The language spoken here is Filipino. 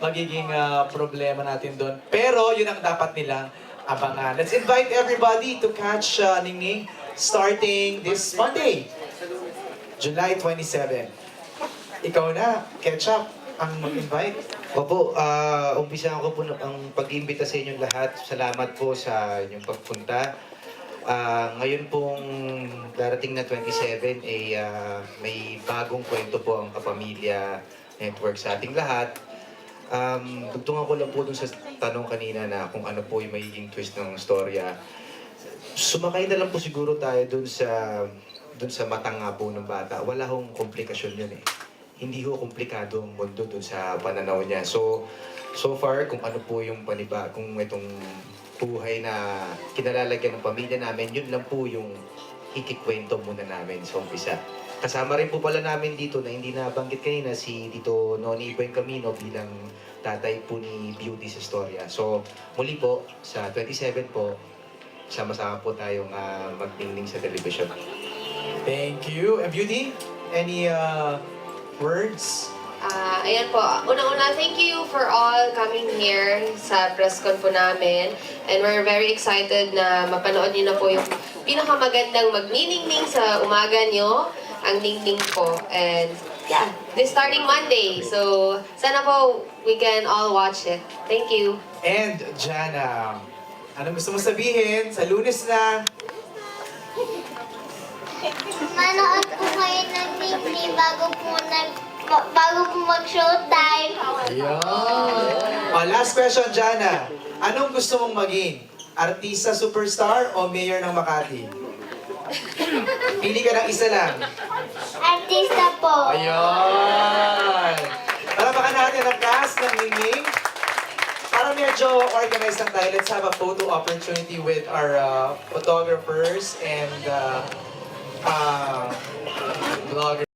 magiging problema natin doon. Pero yun ang dapat nilang abangan. Let's invite everybody to catch Ningning starting this Monday, July 27. Ikaw na, Ketchup, ang mag-invite. Opo, umpisahan ko po ang pag-iimbita sa inyong lahat. Salamat po sa inyong pagpunta. Ngayon pong darating na 27, may bagong kwento po ang Kapamilya Network sa ating lahat. Tugtungan ko lang po dun sa tanong kanina na kung ano po yung magiging twist ng storya. Sumakay na lang po siguro tayo dun sa mata nga po ng bata. Wala hong komplikasyon yun eh. Hindi ho komplikado ang mundo dun sa pananaw niya. So far, kung ano po yung kung itong buhay na kinalalagyan ng pamilya namin, yun lang po yung ikikwento muna namin sa umpisa. Kasama rin po pala namin dito na hindi nabanggit kanina si Tito Noni Iboy Camino bilang tatay po ni Beauty sa storya. So muli po, sa 27 po, sama-sama po tayong magtingning sa television. Thank you. And Beauty, any words? Ayan po, unang-una, thank you for all coming here sa press con po namin. And we're very excited na mapanood niyo na po yung pinakamagandang magniningning sa umaga niyo, ang Ningning po. And yeah, this starting Monday. So, sana po we can all watch it. Thank you. And Jana, anong gusto mo sabihin? Sa Lunes na. Manood po kayo ng Ningning bago po mag-showtime. Ayun. Last question, Jana. Anong gusto mong maging? Artista superstar o mayor ng Makati? Pili ka ng isa lang. Artista po. Ayun. Palamakan natin ang cast ng Ningning. Para medyo organized lang tayo, let's have a photo opportunity with our photographers and vloggers.